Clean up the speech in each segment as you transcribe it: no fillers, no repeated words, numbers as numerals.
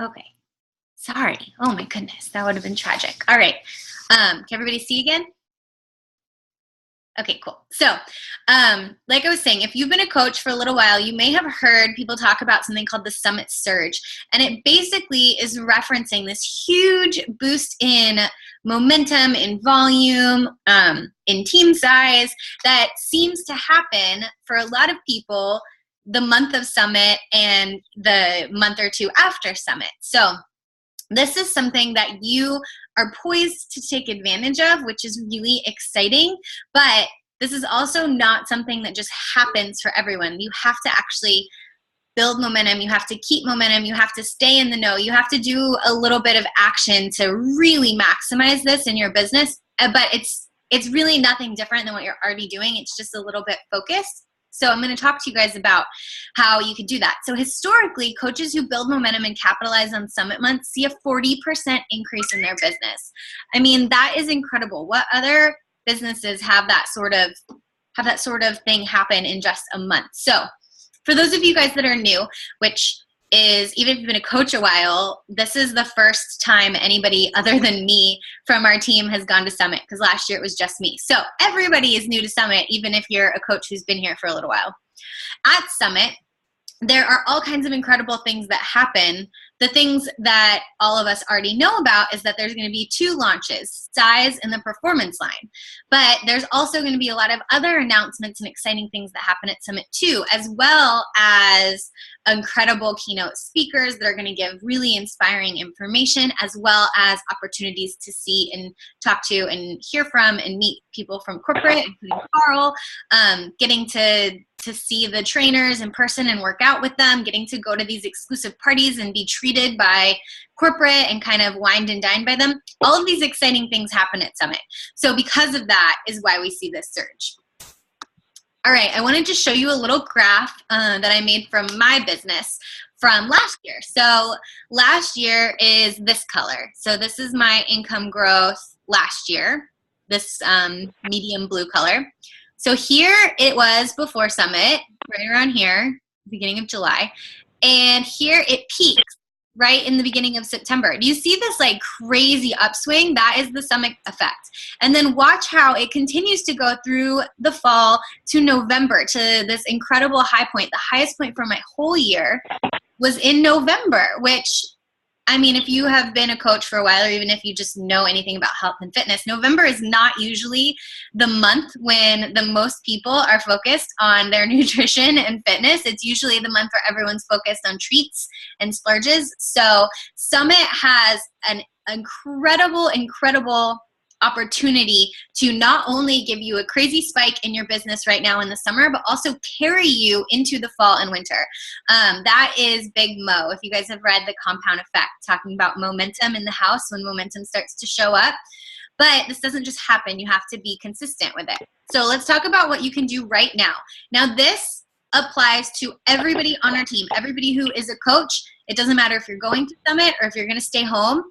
Okay. Sorry. Oh my goodness. That would have been tragic. All right. Can everybody see again? Okay, cool. So, like I was saying, if you've been a coach for a little while, you may have heard people talk about something called the Summit Surge. And it basically is referencing this huge boost in momentum, in volume, in team size that seems to happen for a lot of people the month of Summit and the month or two after Summit. So, this is something that you are poised to take advantage of, which is really exciting, but this is also not something that just happens for everyone. You have to actually build momentum. You have to keep momentum. You have to stay in the know. You have to do a little bit of action to really maximize this in your business, but it's really nothing different than what you're already doing. It's just a little bit focused. So I'm going to talk to you guys about how you could do that. So historically, coaches who build momentum and capitalize on Summit months see a 40% increase in their business. I mean, that is incredible. What other businesses have that sort of thing happen in just a month? So for those of you guys that are new, which is, even if you've been a coach a while, this is the first time anybody other than me from our team has gone to Summit, because last year it was just me. So everybody is new to Summit, even if you're a coach who's been here for a little while. At Summit, there are all kinds of incredible things that happen. The things that all of us already know about is that there's going to be 2 launches, Size and the Performance line. But there's also going to be a lot of other announcements and exciting things that happen at Summit too, as well as incredible keynote speakers that are going to give really inspiring information, as well as opportunities to see and talk to and hear from and meet people from corporate, including Carl, getting to see the trainers in person and work out with them, getting to go to these exclusive parties and be treated by corporate and kind of wined and dined by them. All of these exciting things happen at Summit. So because of that is why we see this surge. All right, I wanted to show you a little graph that I made from my business from last year. So last year is this color. So this is my income growth last year, this medium blue color. So here it was before Summit, right around here, beginning of July. And here it peaks right in the beginning of September. Do you see this like crazy upswing? That is the Summit effect. And then watch how it continues to go through the fall to November to this incredible high point. The highest point for my whole year was in November, which, I mean, if you have been a coach for a while, or even if you just know anything about health and fitness, November is not usually the month when the most people are focused on their nutrition and fitness. It's usually the month where everyone's focused on treats and splurges. So Summit has an incredible opportunity to not only give you a crazy spike in your business right now in the summer, but also carry you into the fall and winter. That is Big Mo. If you guys have read The Compound Effect, talking about momentum in the house when momentum starts to show up. But this doesn't just happen. You have to be consistent with it. So let's talk about what you can do right now. Now this applies to everybody on our team, everybody who is a coach. It doesn't matter if you're going to Summit or if you're going to stay home.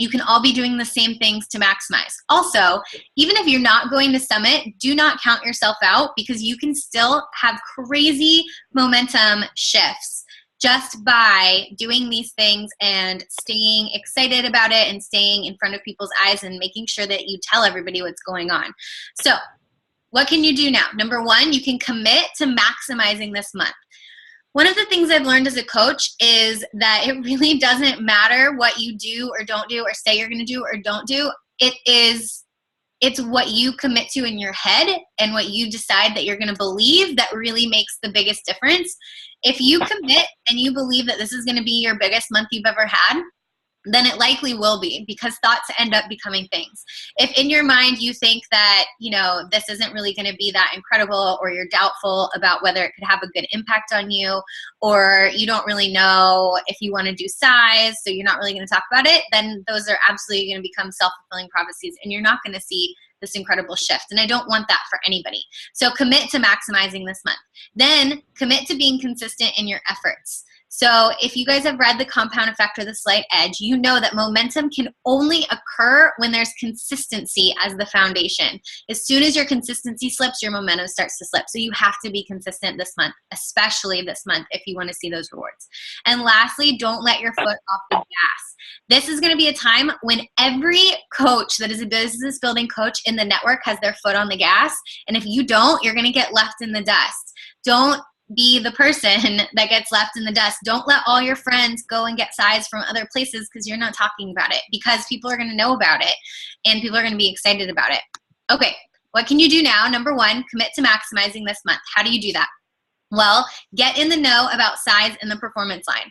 You can all be doing the same things to maximize. Also, even if you're not going to Summit, do not count yourself out, because you can still have crazy momentum shifts just by doing these things and staying excited about it and staying in front of people's eyes and making sure that you tell everybody what's going on. So what can you do now? Number 1, you can commit to maximizing this month. One of the things I've learned as a coach is that it really doesn't matter what you do or don't do or say you're going to do or don't do. It's what you commit to in your head and what you decide that you're going to believe that really makes the biggest difference. If you commit and you believe that this is going to be your biggest month you've ever had, then it likely will be, because thoughts end up becoming things. If in your mind you think that, you know, this isn't really going to be that incredible, or you're doubtful about whether it could have a good impact on you, or you don't really know if you want to do size, so you're not really going to talk about it, then those are absolutely going to become self-fulfilling prophecies, and you're not going to see this incredible shift. And I don't want that for anybody. So commit to maximizing this month. Then commit to being consistent in your efforts. So if you guys have read The Compound Effect or The Slight Edge, you know that momentum can only occur when there's consistency as the foundation. As soon as your consistency slips, your momentum starts to slip. So you have to be consistent this month, especially this month, if you want to see those rewards. And lastly, don't let your foot off the gas. This is going to be a time when every coach that is a business building coach in the network has their foot on the gas. And if you don't, you're going to get left in the dust. Don't be the person that gets left in the dust. Don't let all your friends go and get size from other places because you're not talking about it, because people are going to know about it and people are going to be excited about it. Okay, what can you do now? Number one, commit to maximizing this month. How do you do that? Well, get in the know about size in the performance line.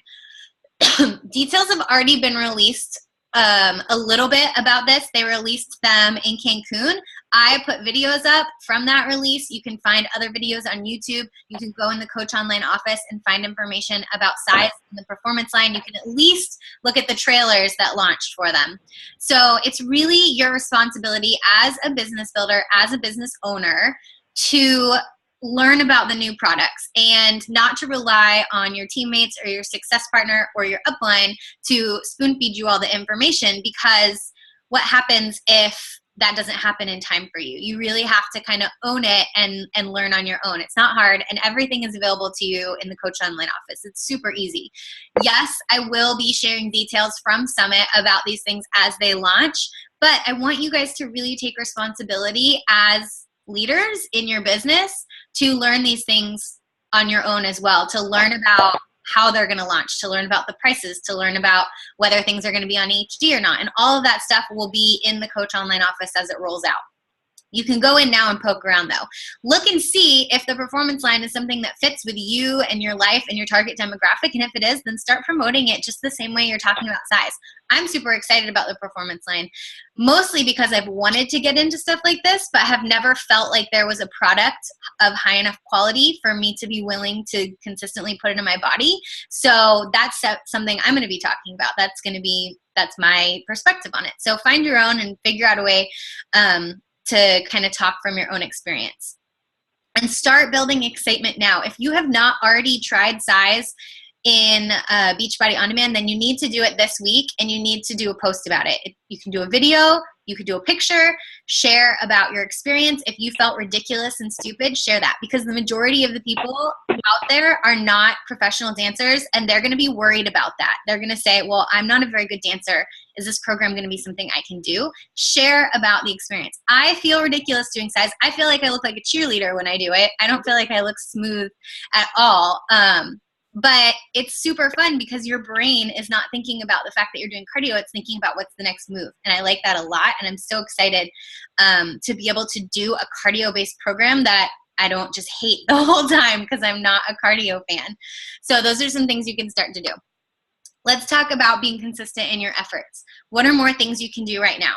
Details have already been released a little bit about this. They released them in Cancun. I put videos up from that release. You can find other videos on YouTube. You can go in the Coach Online office and find information about size in the performance line. You can at least look at the trailers that launched for them. So it's really your responsibility as a business builder, as a business owner, to learn about the new products and not to rely on your teammates or your success partner or your upline to spoon feed you all the information, because what happens if that doesn't happen in time for you? You really have to kind of own it and learn on your own. It's not hard, and everything is available to you in the Coach Online office. It's super easy. Yes, I will be sharing details from Summit about these things as they launch, but I want you guys to really take responsibility as leaders in your business to learn these things on your own as well, to learn about how they're going to launch, to learn about the prices, to learn about whether things are going to be on HD or not. And all of that stuff will be in the Coach Online office as it rolls out. You can go in now and poke around though. Look and see if the performance line is something that fits with you and your life and your target demographic. And if it is, then start promoting it just the same way you're talking about size. I'm super excited about the performance line, mostly because I've wanted to get into stuff like this, but have never felt like there was a product of high enough quality for me to be willing to consistently put it in my body. So that's something I'm going to be talking about. That's my perspective on it. So find your own and figure out a way to kind of talk from your own experience. And start building excitement now. If you have not already tried size in Beachbody On Demand, then you need to do it this week, and you need to do a post about it. You can do a video, you could do a picture, share about your experience. If you felt ridiculous and stupid, share that, because the majority of the people out there are not professional dancers, and they're going to be worried about that. They're going to say, well, I'm not a very good dancer. Is this program going to be something I can do? Share about the experience. I feel ridiculous doing size. I feel like I look like a cheerleader when I do it. I don't feel like I look smooth at all. But it's super fun because your brain is not thinking about the fact that you're doing cardio. It's thinking about what's the next move. And I like that a lot. And I'm so excited to be able to do a cardio-based program that I don't just hate the whole time because I'm not a cardio fan. So those are some things you can start to do. Let's talk about being consistent in your efforts. What are more things you can do right now?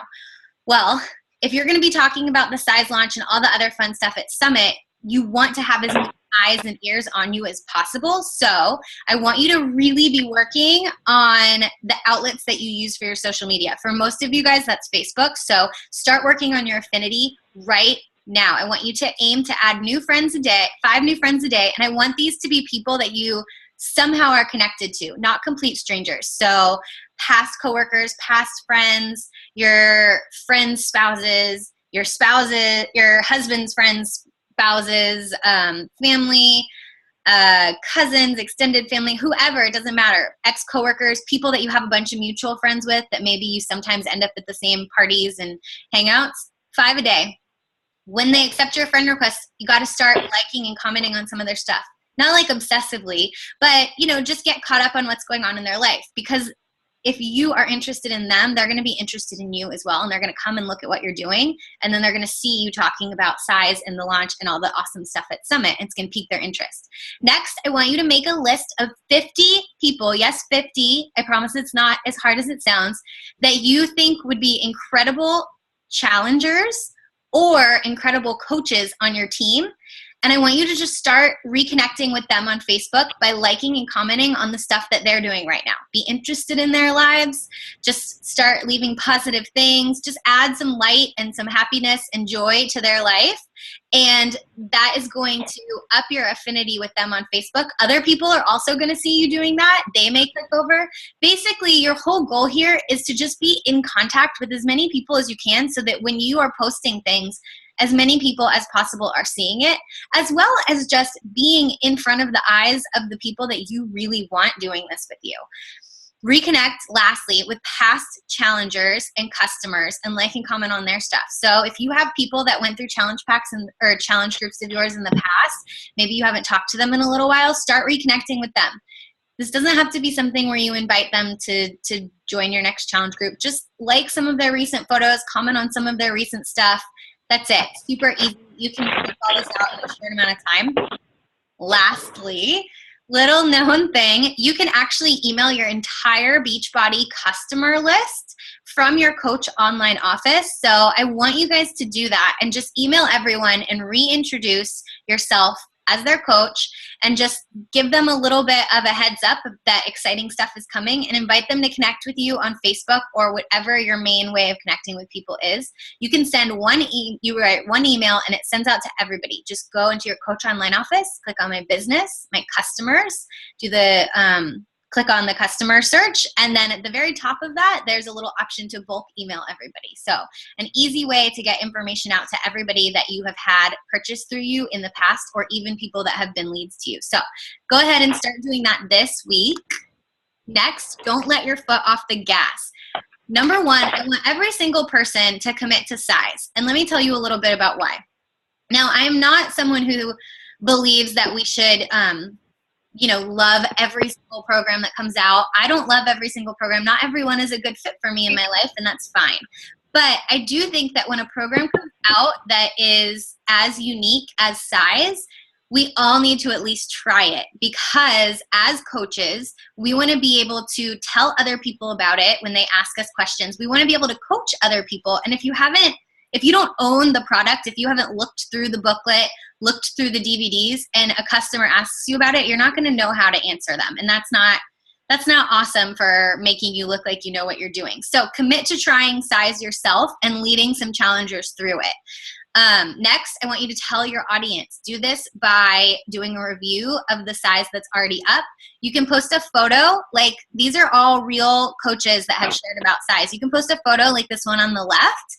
Well, if you're going to be talking about the size launch and all the other fun stuff at Summit, you want to have as many eyes and ears on you as possible. So I want you to really be working on the outlets that you use for your social media. For most of you guys, that's Facebook. So start working on your affinity right now. I want you to aim to add new friends a day, 5 new friends a day. And I want these to be people that you somehow are connected to, not complete strangers. So past coworkers, past friends, your friends' spouses, your husband's friends, spouses, family, cousins, extended family, whoever, it doesn't matter. Ex-coworkers, people that you have a bunch of mutual friends with that maybe you sometimes end up at the same parties and hangouts. 5 a day. When they accept your friend request, you got to start liking and commenting on some of their stuff. Not like obsessively, but just get caught up on what's going on in their life, because if you are interested in them, they're going to be interested in you as well, and they're going to come and look at what you're doing, and then they're going to see you talking about size and the launch and all the awesome stuff at Summit. It's going to pique their interest. Next, I want you to make a list of 50 people, yes, 50, I promise it's not as hard as it sounds, that you think would be incredible challengers or incredible coaches on your team. And I want you to just start reconnecting with them on Facebook by liking and commenting on the stuff that they're doing right now. Be interested in their lives. Just start leaving positive things. Just add some light and some happiness and joy to their life. And that is going to up your affinity with them on Facebook. Other people are also going to see you doing that. They may click over. Basically, your whole goal here is to just be in contact with as many people as you can so that when you are posting things, as many people as possible are seeing it, as well as just being in front of the eyes of the people that you really want doing this with you. Reconnect, lastly, with past challengers and customers and like and comment on their stuff. So if you have people that went through challenge packs or challenge groups of yours in the past, maybe you haven't talked to them in a little while, start reconnecting with them. This doesn't have to be something where you invite them to join your next challenge group. Just like some of their recent photos, comment on some of their recent stuff. That's it. Super easy. You can figure all this out in a short amount of time. Lastly, little known thing, you can actually email your entire Beachbody customer list from your Coach Online office. So I want you guys to do that and just email everyone and reintroduce yourself as their coach and just give them a little bit of a heads up that exciting stuff is coming and invite them to connect with you on Facebook or whatever your main way of connecting with people is. You can send you write one email and it sends out to everybody. Just go into your Coach Online office, click on my business, my customers, click on the customer search, and then at the very top of that, there's a little option to bulk email everybody. So an easy way to get information out to everybody that you have had purchase through you in the past or even people that have been leads to you. So go ahead and start doing that this week. Next, don't let your foot off the gas. Number one, I want every single person to commit to size. And let me tell you a little bit about why. Now, I am not someone who believes that we should love every single program that comes out. I don't love every single program. Not everyone is a good fit for me in my life, and that's fine. But I do think that when a program comes out that is as unique as size, we all need to at least try it, because as coaches, we want to be able to tell other people about it when they ask us questions. We want to be able to coach other people. And if you don't own the product, if you haven't looked through the booklet, looked through the DVDs, and a customer asks you about it, you're not going to know how to answer them. And that's not awesome for making you look like you know what you're doing. So commit to trying size yourself and leading some challengers through it. Next, I want you to tell your audience. Do this by doing a review of the size that's already up. You can post a photo, like these are all real coaches that have shared about size. You can post a photo like this one on the left,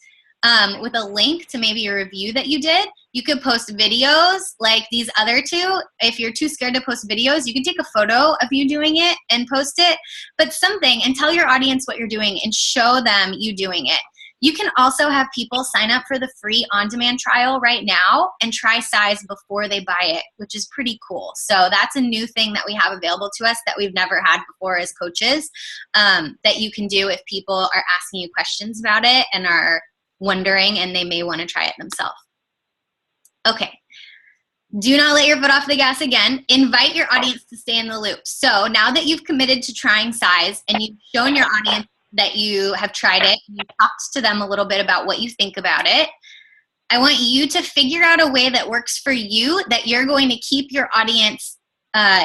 with a link to maybe a review that you did. You could post videos like these other two. If you're too scared to post videos, you can take a photo of you doing it and post it, but something, and tell your audience what you're doing and show them you doing it. You can also have people sign up for the free on-demand trial right now and try size before they buy it, which is pretty cool. So that's a new thing that we have available to us that we've never had before as coaches, that you can do if people are asking you questions about it and are wondering and they may want to try it themselves. Okay. Do not let your foot off the gas again. Invite your audience to stay in the loop. So now that you've committed to trying size and you've shown your audience that you have tried it, and you've talked to them a little bit about what you think about it, I want you to figure out a way that works for you that you're going to keep your audience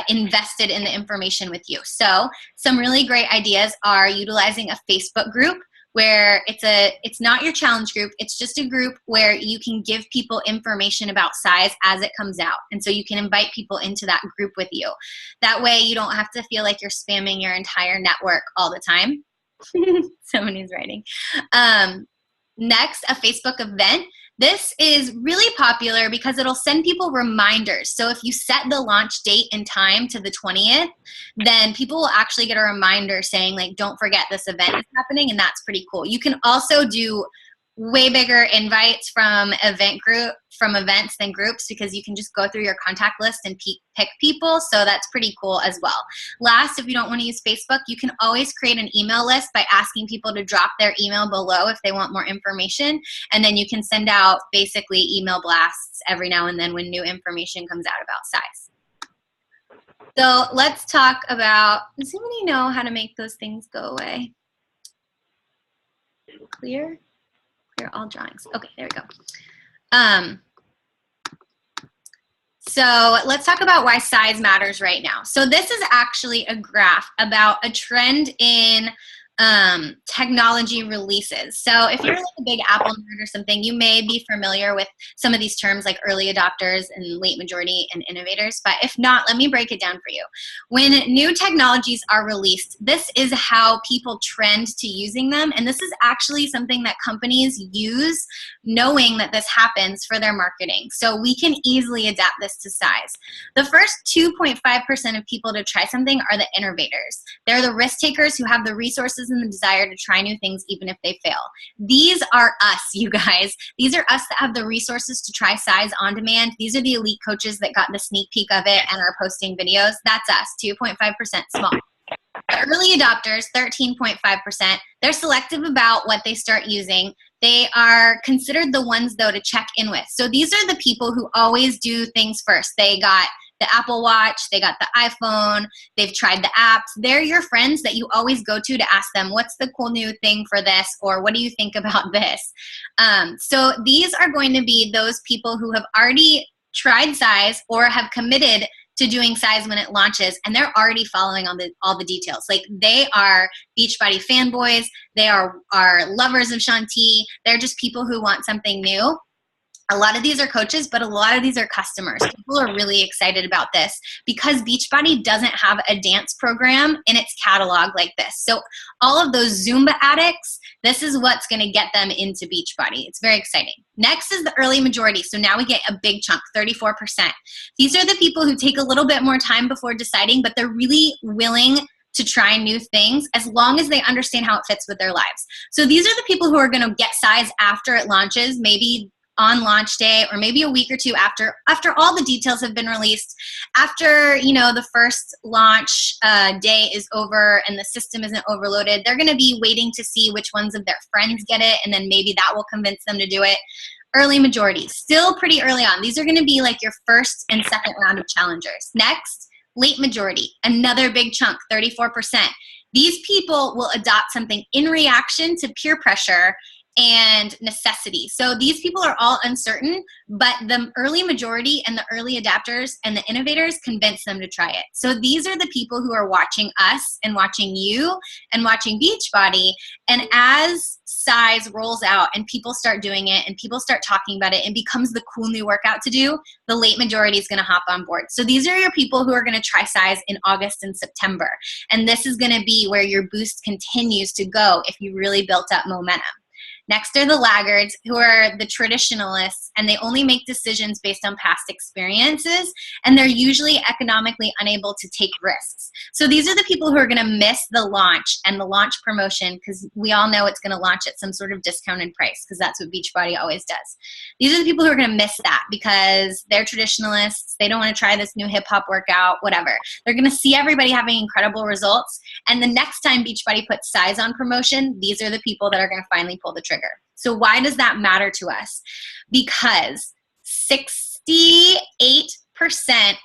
invested in the information with you. So some really great ideas are utilizing a Facebook group where it's not your challenge group, it's just a group where you can give people information about size as it comes out. And so you can invite people into that group with you. That way you don't have to feel like you're spamming your entire network all the time. Somebody's writing. Next, a Facebook event. This is really popular because it'll send people reminders. So if you set the launch date and time to the 20th, then people will actually get a reminder saying, like, don't forget this event is happening, and that's pretty cool. You can also do way bigger invites from events than groups, because you can just go through your contact list and pick people. So that's pretty cool as well. Last, if you don't want to use Facebook, you can always create an email list by asking people to drop their email below if they want more information. And then you can send out basically email blasts every now and then when new information comes out about size. So let's talk about, does anybody know how to make those things go away? Clear all drawings. Okay, there we go. So let's talk about why size matters right now. So this is actually a graph about a trend in technology releases. So if you're like a big Apple nerd or something, you may be familiar with some of these terms like early adopters and late majority and innovators. But if not, let me break it down for you. When new technologies are released, this is how people trend to using them. And this is actually something that companies use knowing that this happens for their marketing. So we can easily adapt this to size. The first 2.5% of people to try something are the innovators. They're the risk takers who have the resources and the desire to try new things even if they fail. These are us, you guys. These are us that have the resources to try size on demand. These are the elite coaches that got the sneak peek of it and are posting videos. That's us, 2.5% small. The early adopters, 13.5%, they're selective about what they start using. They are considered the ones, though, to check in with. So these are the people who always do things first. They got the Apple Watch, they got the iPhone, they've tried the apps. They're your friends that you always go to ask them, what's the cool new thing for this? Or what do you think about this? So these are going to be those people who have already tried size or have committed to doing size when it launches, and they're already following on all the details. Like, they are Beachbody fanboys, they are lovers of Shanti, they're just people who want something new. A lot of these are coaches, but a lot of these are customers. People are really excited about this because Beachbody doesn't have a dance program in its catalog like this. So all of those Zumba addicts, this is what's going to get them into Beachbody. It's very exciting. Next is the early majority. So now we get a big chunk, 34%. These are the people who take a little bit more time before deciding, but they're really willing to try new things as long as they understand how it fits with their lives. So these are the people who are going to get size after it launches, maybe on launch day or maybe a week or two after all the details have been released, after the first launch day is over and the system isn't overloaded. They're going to be waiting to see which ones of their friends get it, and then maybe that will convince them to do it. Early majority, still pretty early on. These are going to be like your first and second round of challengers. Next, late majority, another big chunk, 34%. These people will adopt something in reaction to peer pressure and necessity. So these people are all uncertain, but the early majority and the early adapters and the innovators convince them to try it. So these are the people who are watching us and watching you and watching Beachbody. And as size rolls out and people start doing it and people start talking about it and becomes the cool new workout to do, the late majority is going to hop on board. So these are your people who are going to try size in August and September. And this is going to be where your boost continues to go if you really built up momentum. Next are the laggards, who are the traditionalists, and they only make decisions based on past experiences, and they're usually economically unable to take risks. So these are the people who are going to miss the launch and the launch promotion, because we all know it's going to launch at some sort of discounted price, because that's what Beachbody always does. These are the people who are going to miss that because they're traditionalists, they don't want to try this new hip-hop workout, whatever. They're going to see everybody having incredible results, and the next time Beachbody puts size on promotion, these are the people that are going to finally pull the trigger. So why does that matter to us? Because 68%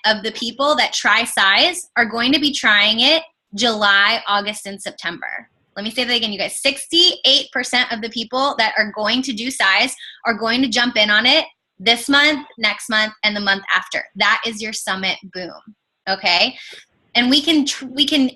of the people that try size are going to be trying it July, August, and September. Let me say that again, you guys. 68% of the people that are going to do size are going to jump in on it this month, next month, and the month after. That is your summit boom, okay? And we can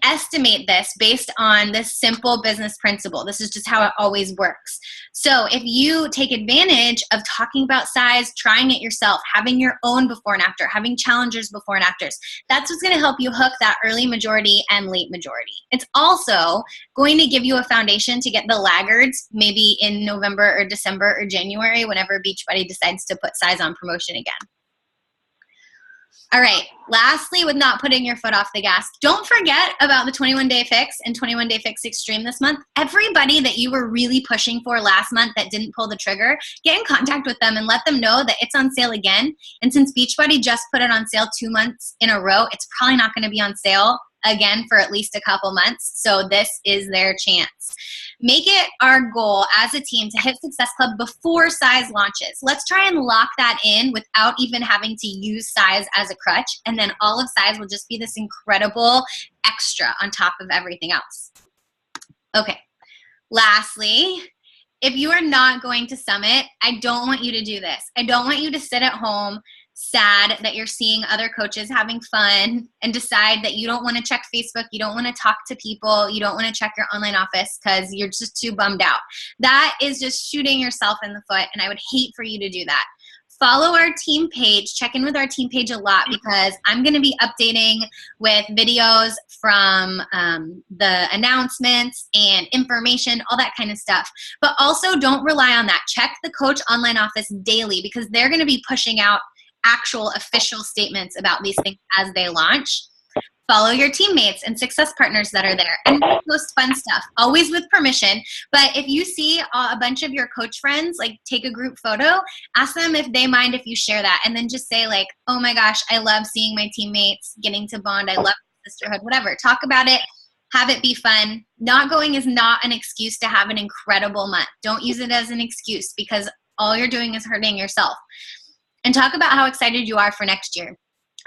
estimate this based on this simple business principle. This is just how it always works. So if you take advantage of talking about size, trying it yourself, having your own before and after, having challengers before and afters, that's what's going to help you hook that early majority and late majority. It's also going to give you a foundation to get the laggards maybe in November or December or January, whenever Beachbody decides to put size on promotion again. All right, lastly, with not putting your foot off the gas, don't forget about the 21-Day Fix and 21-Day Fix Extreme this month. Everybody that you were really pushing for last month that didn't pull the trigger, get in contact with them and let them know that it's on sale again. And since Beachbody just put it on sale 2 months in a row, it's probably not going to be on sale again for at least a couple months. So this is their chance. Make it our goal as a team to hit Success Club before size launches. Let's try and lock that in without even having to use size as a crutch. And then all of size will just be this incredible extra on top of everything else. Okay. Lastly, if you are not going to Summit, I don't want you to do this. I don't want you to sit at home sad that you're seeing other coaches having fun and decide that you don't want to check Facebook, you don't want to talk to people, you don't want to check your online office because you're just too bummed out. That is just shooting yourself in the foot, and I would hate for you to do that. Follow our team page, check in with our team page a lot, because I'm going to be updating with videos from the announcements and information, all that kind of stuff. But also don't rely on that. Check the Coach Online Office daily, because they're going to be pushing out actual official statements about these things as they launch. Follow your teammates and success partners that are there, and post fun stuff, always with permission. But if you see a bunch of your coach friends like take a group photo, ask them if they mind if you share that, and then just say like, oh my gosh, I love seeing my teammates getting to bond, I love sisterhood, whatever. Talk about it, have it be fun. Not going is not an excuse to have an incredible month. Don't use it as an excuse, because all you're doing is hurting yourself. And talk about how excited you are for next year.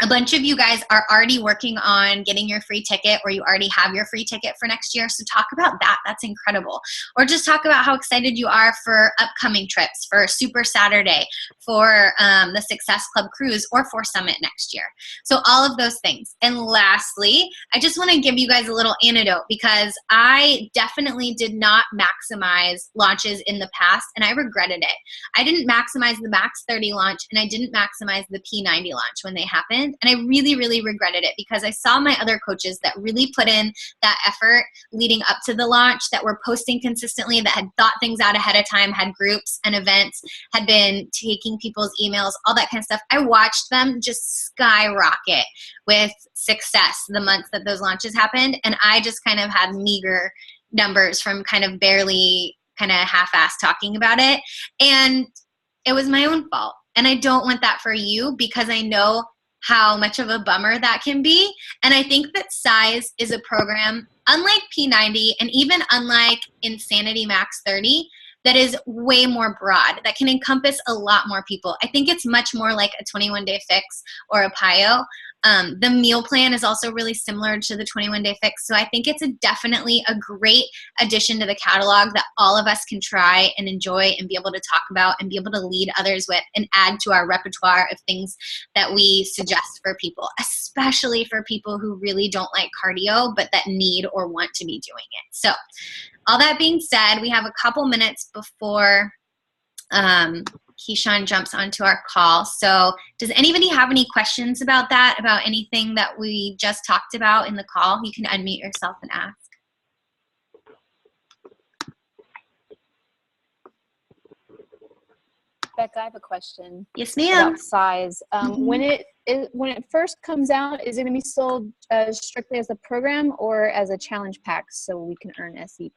A bunch of you guys are already working on getting your free ticket, or you already have your free ticket for next year. So talk about that. That's incredible. Or just talk about how excited you are for upcoming trips, for Super Saturday, for the Success Club Cruise, or for Summit next year. So all of those things. And lastly, I just want to give you guys a little antidote, because I definitely did not maximize launches in the past, and I regretted it. I didn't maximize the Max 30 launch, and I didn't maximize the P90 launch when they happened. And I really, really regretted it, because I saw my other coaches that really put in that effort leading up to the launch, that were posting consistently, that had thought things out ahead of time, had groups and events, had been taking people's emails, all that kind of stuff. I watched them just skyrocket with success the months that those launches happened. And I just kind of had meager numbers from kind of barely kind of half-assed talking about it. And it was my own fault. And I don't want that for you, because I know how much of a bummer that can be. And I think that Size is a program, unlike P90 and even unlike Insanity Max 30, that is way more broad, that can encompass a lot more people. I think it's much more like a 21-day fix or a PIO. The meal plan is also really similar to the 21-day fix. So I think it's definitely a great addition to the catalog that all of us can try and enjoy and be able to talk about and be able to lead others with and add to our repertoire of things that we suggest for people, especially for people who really don't like cardio but that need or want to be doing it. So all that being said, we have a couple minutes before Keyshawn jumps onto our call. So does anybody have any questions about that, about anything that we just talked about in the call? You can unmute yourself and ask. Becca, I have a question. Yes, ma'am. About Size. When it first comes out, is it going to be sold strictly as a program or as a challenge pack so we can earn SE